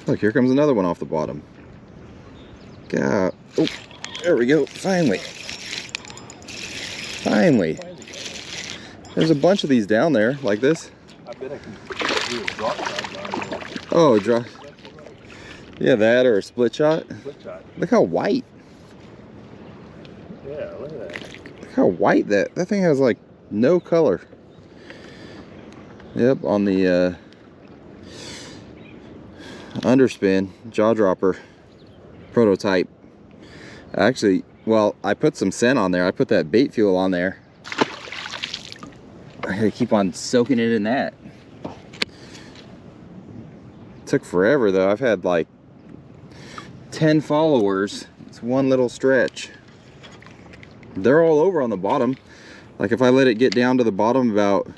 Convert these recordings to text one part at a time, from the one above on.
Look, here comes another one off the bottom. God. Oh, there we go. Finally. Finally. There's a bunch of these down there, like this. I bet I can do a drop shot down there. Oh, drop. Yeah, that or a split shot. Split shot. Look how white. Yeah, look at that. Look how white that thing has, like no color. Yep, on the underspin jaw dropper prototype. Actually, well, I put some scent on there. I put that bait fuel on there. I gotta keep on soaking it in that. Took forever though. I've had like 10 followers. It's one little stretch. They're all over on the bottom. Like if I let it get down to the bottom about,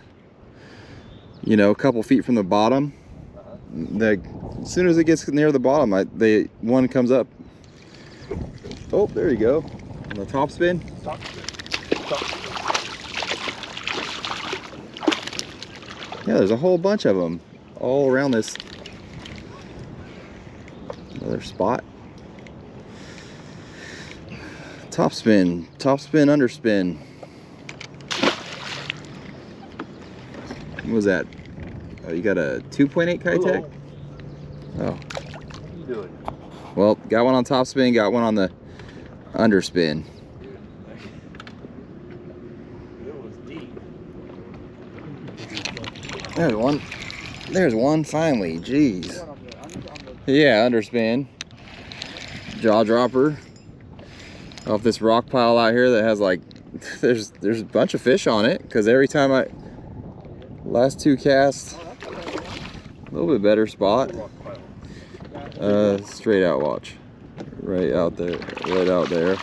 you know, a couple feet from the bottom, as soon as it gets near the bottom, one comes up. Oh, there you go. On the top spin. Top spin. Top spin. Yeah, there's a whole bunch of them all around this. Another spot. Top spin, underspin. What was that? Oh, you got a 2.8 Kitech? Oh. What are you doing? Well, got one on top spin, got one on the underspin. It was deep. There's one. There's one finally. Jeez. Yeah, underspin. Jaw dropper. Off this rock pile out here that has like, there's a bunch of fish on it because every time last two casts, a little bit better spot. Straight out watch. Right out there. Right out there.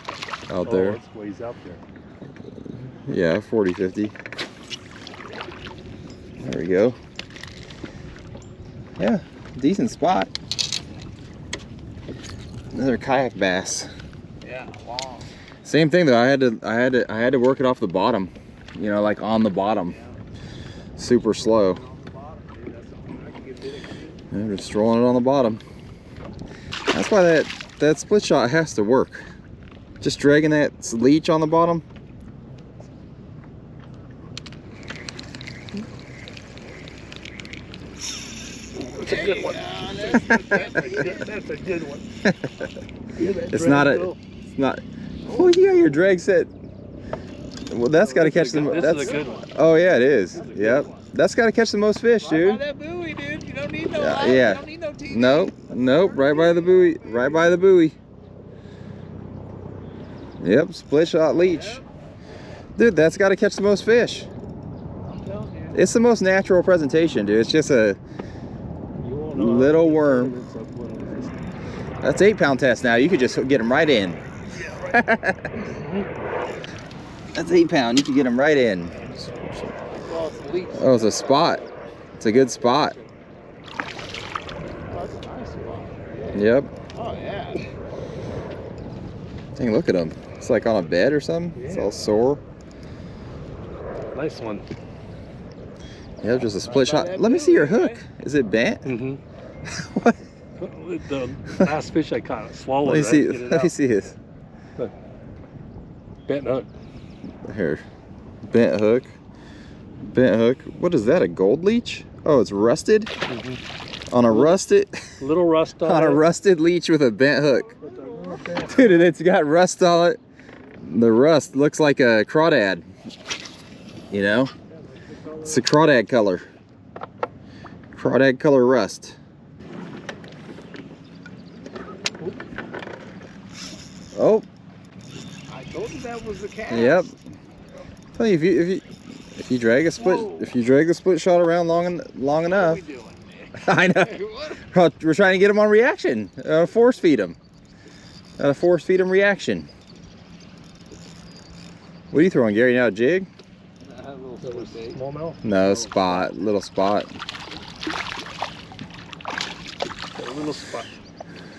Out there. That's ways out there. Yeah, 40, 50. There we go. Yeah, decent spot. Another kayak bass. Yeah, wow. Same thing though. I had to work it off the bottom. You know, like on the bottom. Super slow. I'm just strolling it on the bottom. That's why that split shot has to work. Just dragging that leech on the bottom. That's a good one. That's a good one. It's not. Oh, you got your drag set. Well, that's got to catch the. This is a good one. Oh yeah, it is. Yep. That's got to catch the most fish, dude. Right by that buoy, dude. You don't need no Yeah, line. yeah. You don't need no TV. Nope. Right by the buoy. Right by the buoy. Yep. Split shot leech. Yeah. Dude, that's got to catch the most fish. I'm telling you. It's the most natural presentation, dude. It's just a You won't know little how worm. it's up what it is. That's 8-pound test now. You could just get them right in. That's 8 pound. You can get them right in. Well, it's a leech. Oh, it's a spot. It's a good spot. Oh, that's a nice spot. Yep. Oh, yeah. Dang, look at him. It's like on a bed or something. It's all sore. Nice one. Yeah, just a split shot. Let me see your hook. Is it bent? Mm-hmm. What? The last fish I caught swallowed. Let me see. Get it Let me out. see this. Bent hook. Here. Bent hook. Bent hook. What is that? A gold leech? Oh, it's rusted. Mm-hmm. On a rusted. Little rust on On a it. rusted leech with a bent hook. Dude, and it's got rust on it. The rust looks like a crawdad. You know? It's a crawdad color. Crawdad color rust. Oh, I told you that was the cat. yep. Tell you if you drag a split the split shot around long enough. What are we doing, man? I know. What? We're trying to get them on reaction. Force feed them. Force feed them reaction. What are you throwing, Gary? Now a jig? A little bait. Smallmouth. No, spot. Little spot. A little spot.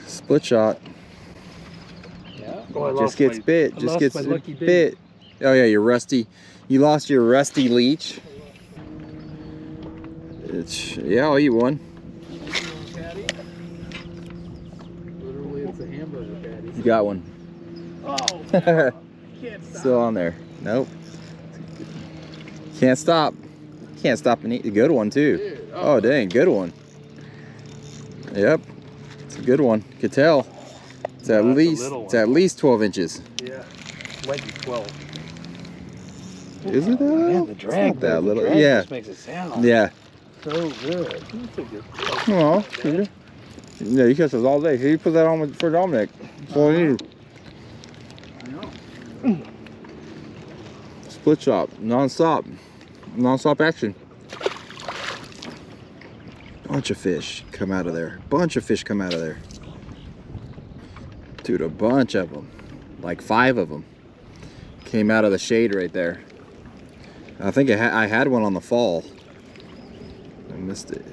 Split shot. Yeah. Oh, I Just lost gets my- bit. I Just lost gets my lucky bait. bit. Oh yeah, you're rusty. You lost your rusty leech. Yeah, I'll eat one. You got one. Oh, no. Can't stop. Still on there. Nope. Can't stop. Can't stop and eat. A good one too. Dude, Oh dang, good one. Yep. It's a good one. Could tell. It's No, at that's a least little it's one. at least 12 inches. Yeah. Might be 12. Is it though? Man, the drag, It's not that the little. drag Yeah. just makes it sound Yeah. so good. That's a good fish. Well, yeah, you catch those all day. Here, you put that on for Dominic. That's all you need. I know. Split shot, non-stop action. Bunch of fish come out of there. Bunch of fish come out of there. Dude, a bunch of them. Like 5 of them came out of the shade right there. I think I had one on the fall. I missed it.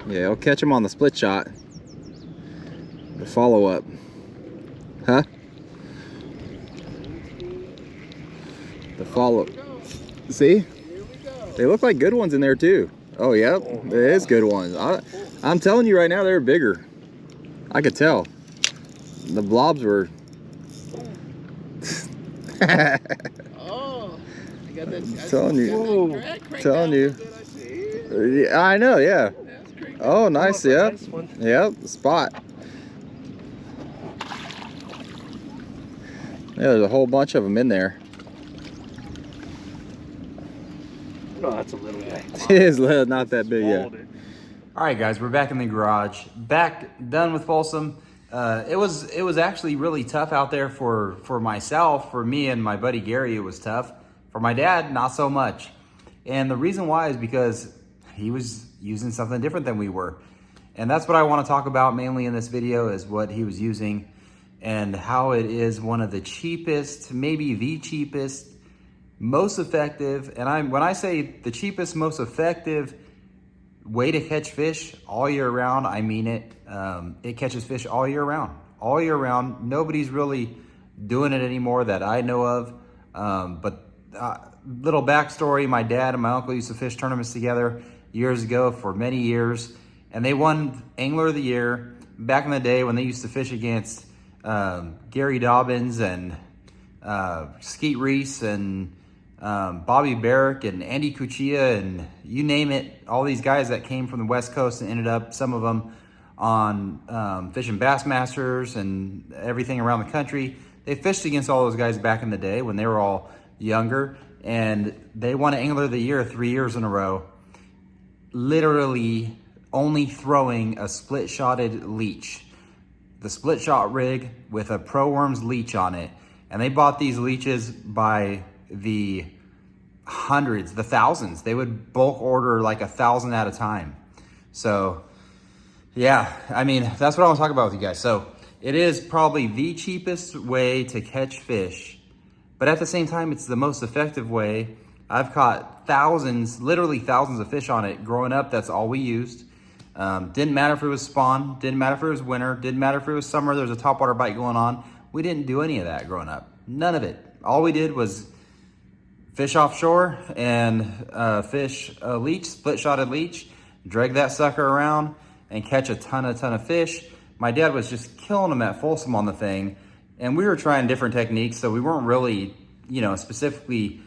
Yeah, I'll catch him on the split shot. The follow-up. Huh? The follow. See? They look like good ones in there too. Oh, yep. It is good ones. I'm telling you right now, they're bigger. I could tell. The blobs were... Oh, I got that. I'm telling you. Whoa. Telling you. Yeah, I know, yeah. Oh, nice, yep. Nice one. Yep, spot. Yeah, there's a whole bunch of them in there. Oh, that's a little guy. It is not that big yet. Swallowed it. All right, guys, we're back in the garage. Done with Folsom. It was actually really tough out there for myself. For me and my buddy Gary, it was tough. For my dad, not so much. And the reason why is because he was using something different than we were. And that's what I want to talk about mainly in this video, is what he was using and how it is one of the cheapest, maybe the cheapest, most effective, and when I say the cheapest, most effective way to catch fish all year round, I mean it. It catches fish all year round. All year round. Nobody's really doing it anymore that I know of. But little backstory, my dad and my uncle used to fish tournaments together years ago for many years, and they won Angler of the Year back in the day when they used to fish against Gary Dobbins and Skeet Reese and Bobby Barrick and Andy Cuccia and you name it. All these guys that came from the West Coast and ended up, some of them on Fishing Bassmasters and everything around the country. They fished against all those guys back in the day when they were all younger, and they won Angler of the Year 3 years in a row, literally only throwing a split-shotted leech. The split shot rig with a Pro Worms leech on it. And they bought these leeches by the hundreds, the thousands. They would bulk order like 1,000 at a time. So yeah, I mean, that's what I want to talk about with you guys. So it is probably the cheapest way to catch fish, but at the same time, it's the most effective way. I've caught thousands, literally thousands of fish on it. Growing up, that's all we used. Didn't matter if it was spawn, didn't matter if it was winter, didn't matter if it was summer, there was a topwater bite going on. We didn't do any of that growing up. None of it. All we did was fish offshore and fish a leech, split-shotted leech, drag that sucker around and catch a ton of fish. My dad was just killing them at Folsom on the thing, and we were trying different techniques, so we weren't really, specifically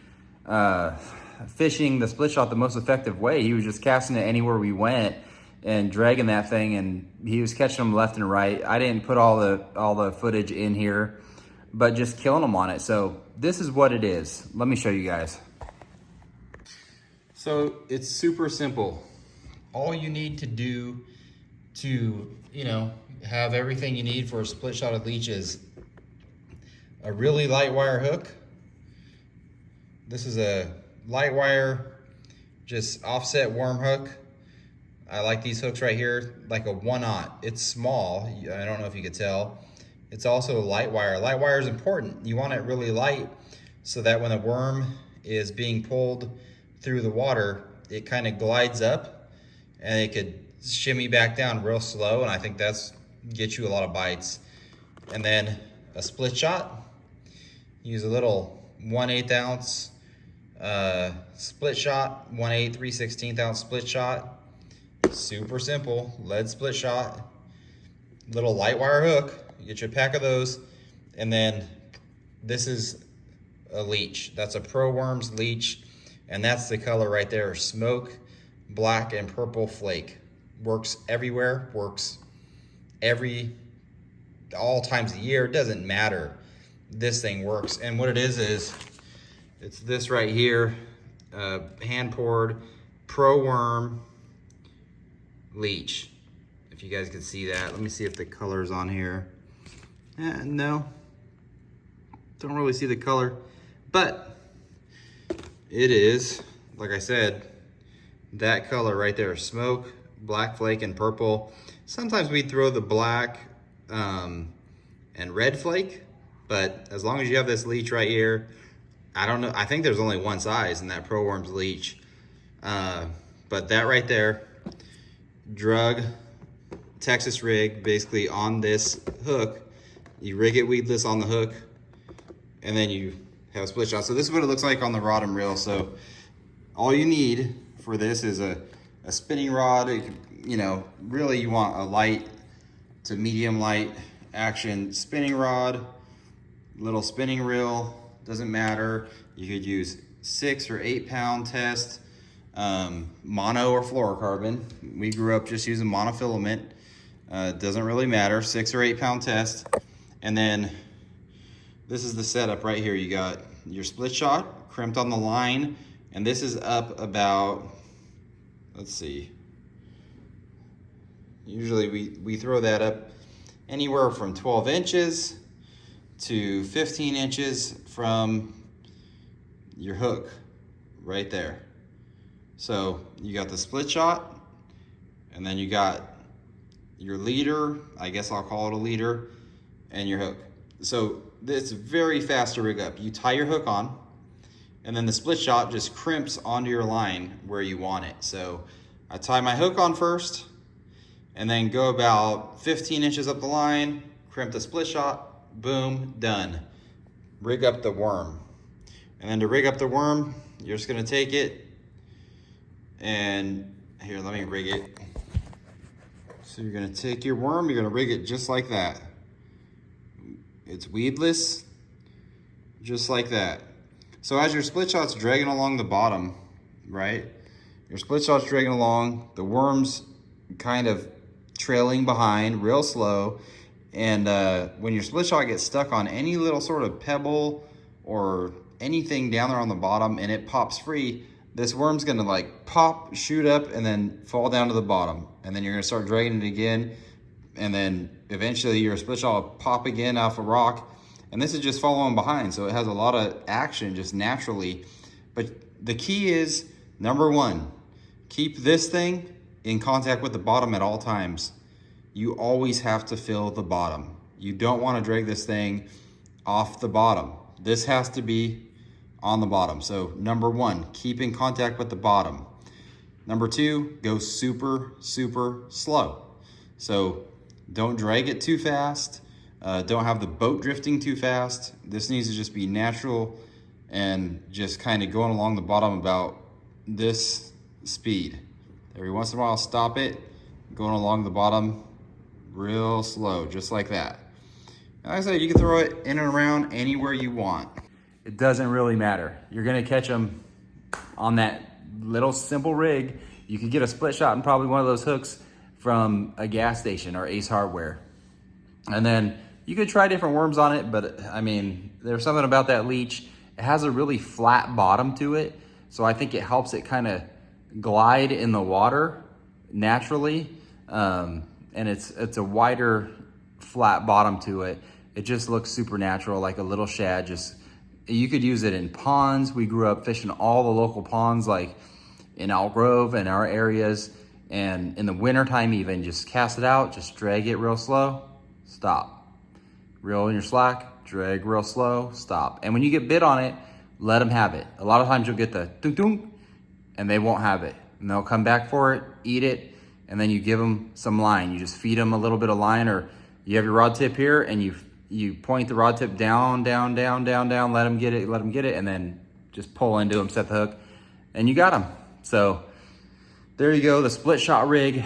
fishing the split shot the most effective way. He was just casting it anywhere we went and dragging that thing, and he was catching them left and right. I didn't put all the footage in here, but just killing them on it. So this is what it is. Let me show you guys. So it's super simple. All you need to do to, have everything you need for a split shot of leech is a really light wire hook. This is a light wire, just offset worm hook. I like these hooks right here, like a 1/0. It's small, I don't know if you could tell. It's also a light wire. Light wire is important. You want it really light so that when a worm is being pulled through the water, it kind of glides up and it could shimmy back down real slow, and I think that's gets you a lot of bites. And then a split shot, use a little 1/8 ounce split shot, 1/8 3/16 ounce split shot. Super simple, lead split shot. Little light wire hook. You get you a pack of those, and then this is a leech. That's a Pro Worms leech, and that's the color right there: smoke, black, and purple flake. Works everywhere. Works all times of year. It doesn't matter. This thing works, and what it is it's this right here, hand poured Pro Worm leech. If you guys can see that, let me see if the color's on here. No, don't really see the color, but it is, like I said, that color right there: smoke, black flake, and purple. Sometimes we throw the black and red flake, but as long as you have this leech right here, I don't know, I think there's only one size in that Pro Worms leech, but that right there, drug Texas rig, basically on this hook. You rig it weedless on the hook, and then you have a split shot. So this is what it looks like on the rod and reel. So all you need for this is a spinning rod. You know, really you want a light to medium light action spinning rod, little spinning reel, doesn't matter. You could use 6 or 8 pound test, mono or fluorocarbon. We grew up just using monofilament. Doesn't really matter, 6 or 8 pound test. And then this is the setup right here. You got your split shot crimped on the line, and this is up about, let's see, usually we throw that up anywhere from 12 inches to 15 inches from your hook right there. So you got the split shot, and then you got your leader, I guess I'll call it a leader, and your hook. So it's very fast to rig up. You tie your hook on, and then the split shot just crimps onto your line where you want it. So I tie my hook on first, and then go about 15 inches up the line, crimp the split shot, boom, done. Rig up the worm. And then to rig up the worm, you're just gonna take it, and here, let me rig it. So you're gonna take your worm, you're gonna rig it just like that. It's weedless, just like that. So as your split shot's dragging along the bottom, right? Your split shot's dragging along, the worm's kind of trailing behind real slow. And when your split shot gets stuck on any little sort of pebble or anything down there on the bottom and it pops free, this worm's gonna like pop, shoot up, and then fall down to the bottom. And then you're gonna start dragging it again. And then eventually your split shot will pop again off a rock. And this is just following behind. So it has a lot of action just naturally. But the key is, number one, keep this thing in contact with the bottom at all times. You always have to fill the bottom. You don't want to drag this thing off the bottom. This has to be on the bottom. So number one, keep in contact with the bottom. Number two, go super, super slow. So don't drag it too fast. Don't have the boat drifting too fast. This needs to just be natural and just kind of going along the bottom about this speed. Every once in a while, stop it, going along the bottom real slow, just like that. And like I said, you can throw it in and around anywhere you want. It doesn't really matter. You're gonna catch them on that little simple rig. You could get a split shot and probably one of those hooks from a gas station or Ace Hardware. And then you could try different worms on it, but I mean, there's something about that leech. It has a really flat bottom to it. So I think it helps it kind of glide in the water naturally. And it's a wider flat bottom to it. It just looks super natural, like a little shad. You could use it in ponds. We grew up fishing all the local ponds, like in Elk Grove and our areas. And in the wintertime even, just cast it out, just drag it real slow, stop. Reel in your slack, drag real slow, stop. And when you get bit on it, let them have it. A lot of times you'll get the dunk dunk, and they won't have it. And they'll come back for it, eat it, and then you give them some line. You just feed them a little bit of line, or you have your rod tip here and you you point the rod tip down, down, down, down, down, let them get it, and then just pull into them, set the hook, and you got them. So there you go, the split shot rig.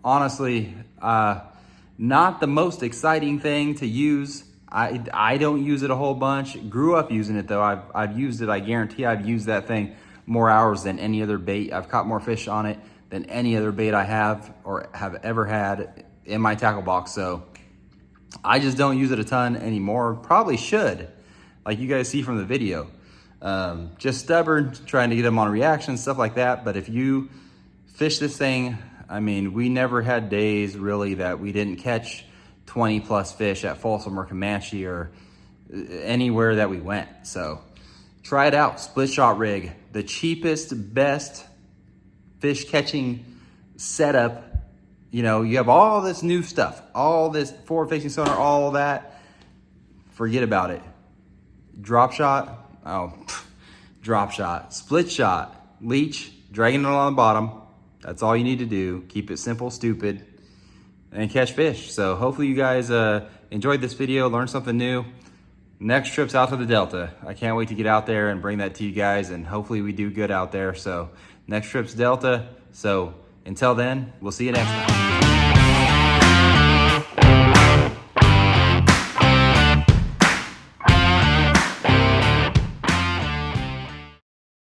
Honestly, not the most exciting thing to use. I don't use it a whole bunch. Grew up using it though. I've used it, I guarantee I've used that thing more hours than any other bait. I've caught more fish on it than any other bait I have or have ever had in my tackle box. So I just don't use it a ton anymore. Probably should, like you guys see from the video. Just stubborn, trying to get them on reaction, stuff like that. But if you fish this thing, I mean, we never had days really that we didn't catch 20 plus fish at Folsom or Comanche or anywhere that we went. So try it out, split shot rig. The cheapest, best fish catching setup. You know, you have all this new stuff, all this forward facing sonar, all that. Forget about it. Drop shot, drop shot, split shot, leech, dragging it on the bottom. That's all you need to do. Keep it simple, stupid, and catch fish. So hopefully you guys enjoyed this video, learned something new. Next trip's out to the Delta. I can't wait to get out there and bring that to you guys, and hopefully we do good out there. So next trip's Delta. So until then, we'll see you next time.